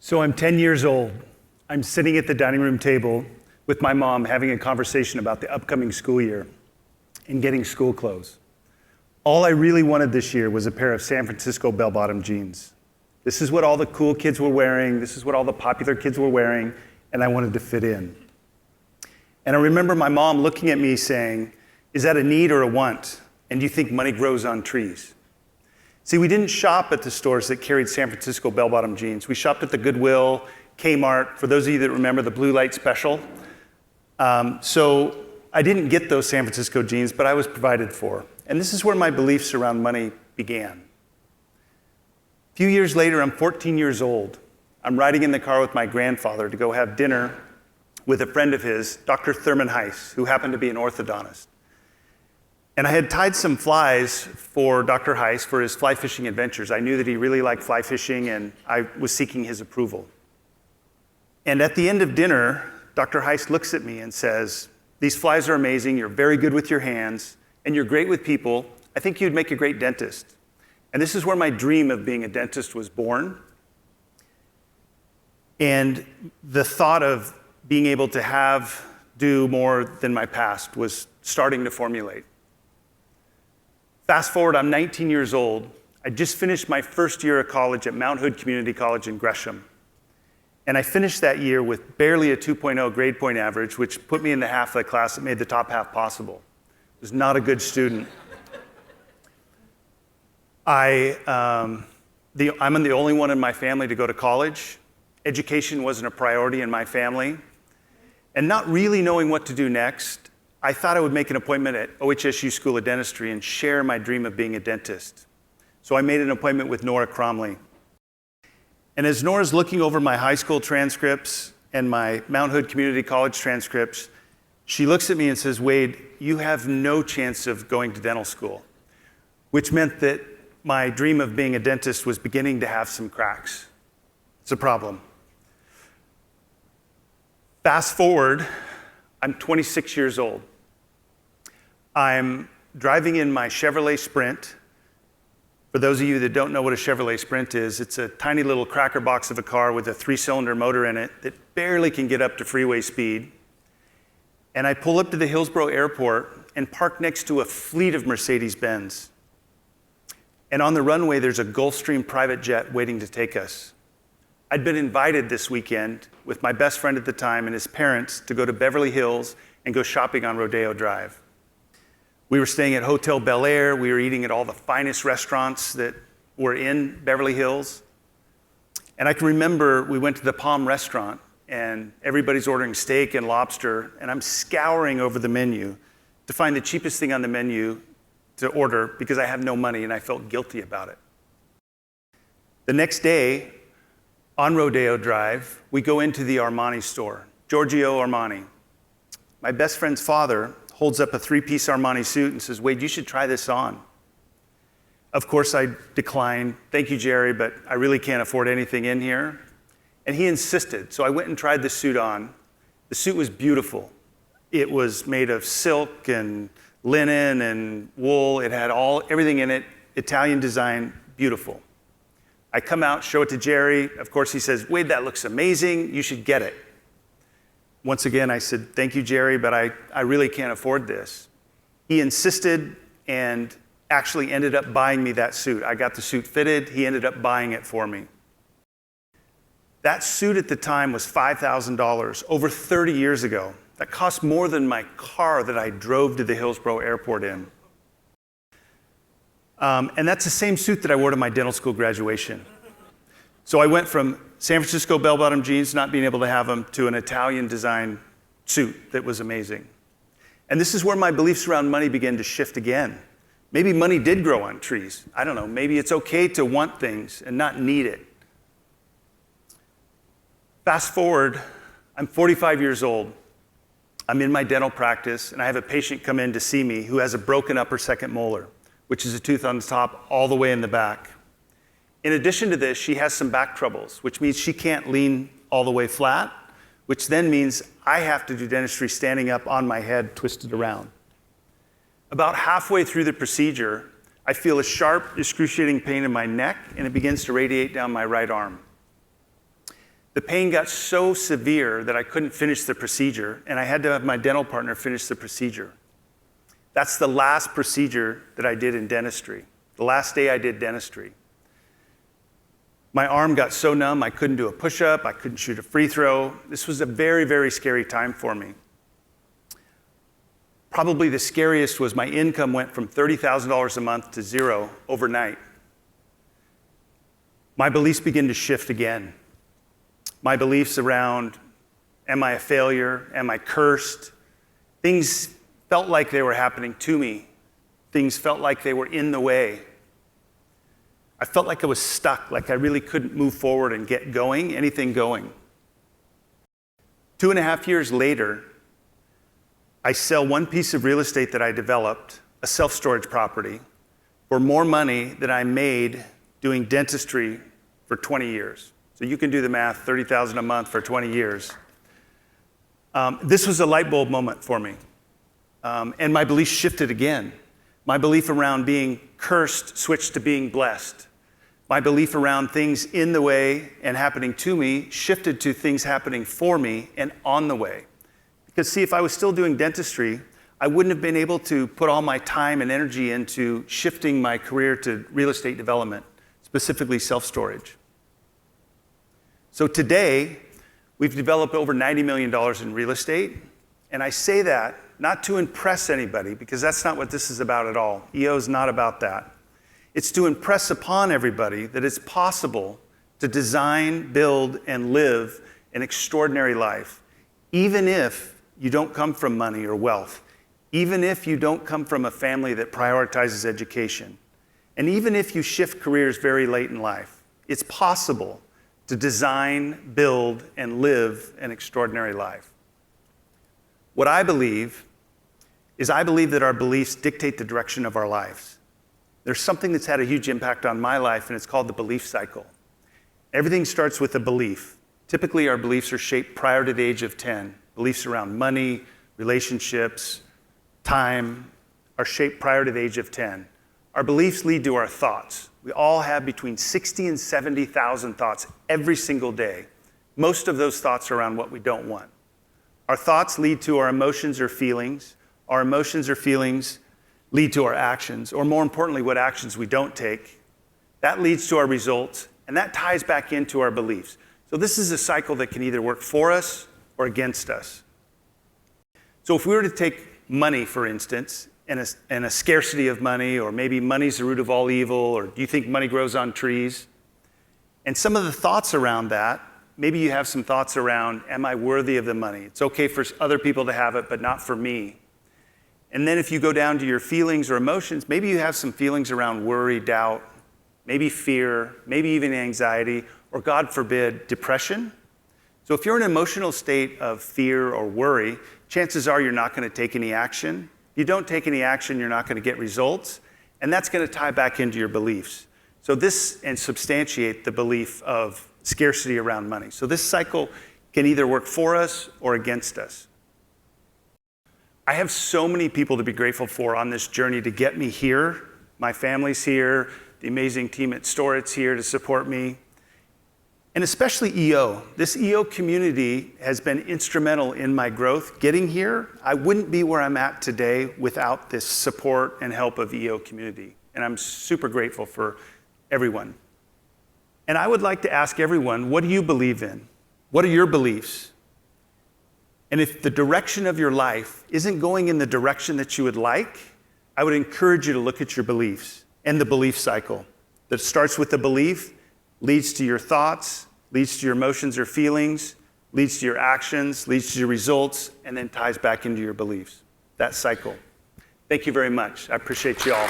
So I'm 10 years old. I'm sitting at the dining room table with my mom having a conversation about the upcoming school year and getting school clothes. All I really wanted this year was a pair of San Francisco bell-bottom jeans. This is what all the cool kids were wearing. This is what all the popular kids were wearing, and I wanted to fit in. And I remember my mom looking at me saying, "Is that a need or a want? And do you think money grows on trees?" See, we didn't shop at the stores that carried San Francisco bell-bottom jeans. We shopped at the Goodwill, K-Mart, for those of you that remember the blue light special. So I didn't get those San Francisco jeans, but I was provided for. And this is where my beliefs around money began. A few years later, I'm 14 years old. I'm riding in the car with my grandfather to go have dinner with a friend of his, Dr. Thurman Heiss, who happened to be an orthodontist. And I had tied some flies for Dr. Heiss for his fly fishing adventures. I knew that he really liked fly fishing, and I was seeking his approval. And at the end of dinner, Dr. Heiss looks at me and says, "These flies are amazing, you're very good with your hands, and you're great with people. I think you'd make a great dentist." And this is where my dream of being a dentist was born. And the thought of being able to do more than my past was starting to formulate. Fast forward, I'm 19 years old. I just finished my first year of college at Mount Hood Community College in Gresham. And I finished that year with barely a 2.0 grade point average, which put me in the half of the class that made the top half possible. I was not a good student. I'm the only one in my family to go to college. Education wasn't a priority in my family. And not really knowing what to do next, I thought I would make an appointment at OHSU School of Dentistry and share my dream of being a dentist. So I made an appointment with Nora Cromley. And as Nora's looking over my high school transcripts and my Mount Hood Community College transcripts, she looks at me and says, "Wayde, you have no chance of going to dental school," which meant that my dream of being a dentist was beginning to have some cracks. It's a problem. Fast forward, I'm 26 years old. I'm driving in my Chevrolet Sprint. For those of you that don't know what a Chevrolet Sprint is, it's a tiny little cracker box of a car with a 3-cylinder motor in it that barely can get up to freeway speed. And I pull up to the Hillsborough Airport and park next to a fleet of Mercedes-Benz. And on the runway, there's a Gulfstream private jet waiting to take us. I'd been invited this weekend with my best friend at the time and his parents to go to Beverly Hills and go shopping on Rodeo Drive. We were staying at Hotel Bel Air. We were eating at all the finest restaurants that were in Beverly Hills. And I can remember we went to the Palm restaurant and everybody's ordering steak and lobster, and I'm scouring over the menu to find the cheapest thing on the menu to order because I have no money and I felt guilty about it. The next day, on Rodeo Drive, we go into the Armani store, Giorgio Armani. My best friend's father holds up a 3-piece Armani suit and says, "Wayde, you should try this on." Of course, I declined. "Thank you, Jerry, but I really can't afford anything in here." And he insisted, so I went and tried the suit on. The suit was beautiful. It was made of silk and linen and wool. It had everything in it, Italian design, beautiful. I come out, show it to Jerry. Of course, he says, "Wayde, that looks amazing. You should get it." Once again, I said, "Thank you, Jerry, but I really can't afford this." He insisted and actually ended up buying me that suit. I got the suit fitted. He ended up buying it for me. That suit at the time was $5,000, over 30 years ago. That cost more than my car that I drove to the Hillsborough Airport in. And that's the same suit that I wore to my dental school graduation. So I went from San Francisco bell-bottom jeans, not being able to have them, to an Italian design suit that was amazing. And this is where my beliefs around money began to shift again. Maybe money did grow on trees. I don't know. Maybe it's okay to want things and not need it. Fast forward, I'm 45 years old. I'm in my dental practice, and I have a patient come in to see me who has a broken upper second molar, which is a tooth on the top all the way in the back. In addition to this, she has some back troubles, which means she can't lean all the way flat, which then means I have to do dentistry standing up on my head, twisted around. About halfway through the procedure, I feel a sharp, excruciating pain in my neck, and it begins to radiate down my right arm. The pain got so severe that I couldn't finish the procedure, and I had to have my dental partner finish the procedure. That's the last procedure that I did in dentistry, the last day I did dentistry. My arm got so numb, I couldn't do a push-up, I couldn't shoot a free throw. This was a very, very scary time for me. Probably the scariest was my income went from $30,000 a month to zero overnight. My beliefs began to shift again. My beliefs around, am I a failure? Am I cursed? Things felt like they were happening to me. Things felt like they were in the way. I felt like I was stuck, like I really couldn't move forward and get going, anything going. 2.5 years later, I sell one piece of real estate that I developed, a self-storage property, for more money than I made doing dentistry for 20 years. So you can do the math, $30,000 a month for 20 years. This was a light bulb moment for me. And my belief shifted again. My belief around being cursed switched to being blessed. My belief around things in the way and happening to me shifted to things happening for me and on the way. Because see, if I was still doing dentistry, I wouldn't have been able to put all my time and energy into shifting my career to real estate development, specifically self-storage. So today, we've developed over $90 million in real estate. And I say that not to impress anybody, because that's not what this is about at all. EO is not about that. It's to impress upon everybody that it's possible to design, build, and live an extraordinary life, even if you don't come from money or wealth, even if you don't come from a family that prioritizes education, and even if you shift careers very late in life. It's possible to design, build, and live an extraordinary life. What I believe is I believe that our beliefs dictate the direction of our lives. There's something that's had a huge impact on my life, and it's called the belief cycle. Everything starts with a belief. Typically, our beliefs are shaped prior to the age of 10. Beliefs around money, relationships, time are shaped prior to the age of 10. Our beliefs lead to our thoughts. We all have between 60 and 70,000 thoughts every single day. Most of those thoughts are around what we don't want. Our thoughts lead to our emotions or feelings. Our emotions or feelings lead to our actions, or more importantly, what actions we don't take. That leads to our results, and that ties back into our beliefs. So this is a cycle that can either work for us or against us. So if we were to take money, for instance, and a scarcity of money, or maybe money's the root of all evil, or do you think money grows on trees? And some of the thoughts around that, maybe you have some thoughts around, am I worthy of the money? It's okay for other people to have it, but not for me. And then if you go down to your feelings or emotions, maybe you have some feelings around worry, doubt, maybe fear, maybe even anxiety, or God forbid, depression. So if you're in an emotional state of fear or worry, chances are you're not going to take any action. If you don't take any action, you're not going to get results, and that's going to tie back into your beliefs. So this, and substantiate the belief of scarcity around money. So this cycle can either work for us or against us. I have so many people to be grateful for on this journey to get me here. My family's here, the amazing team at Storit's here to support me. And especially EO. This EO community has been instrumental in my growth. Getting here, I wouldn't be where I'm at today without this support and help of EO community. And I'm super grateful for everyone. And I would like to ask everyone, what do you believe in? What are your beliefs? And if the direction of your life isn't going in the direction that you would like, I would encourage you to look at your beliefs and the belief cycle. That starts with the belief, leads to your thoughts, leads to your emotions or feelings, leads to your actions, leads to your results, and then ties back into your beliefs. That cycle. Thank you very much. I appreciate you all.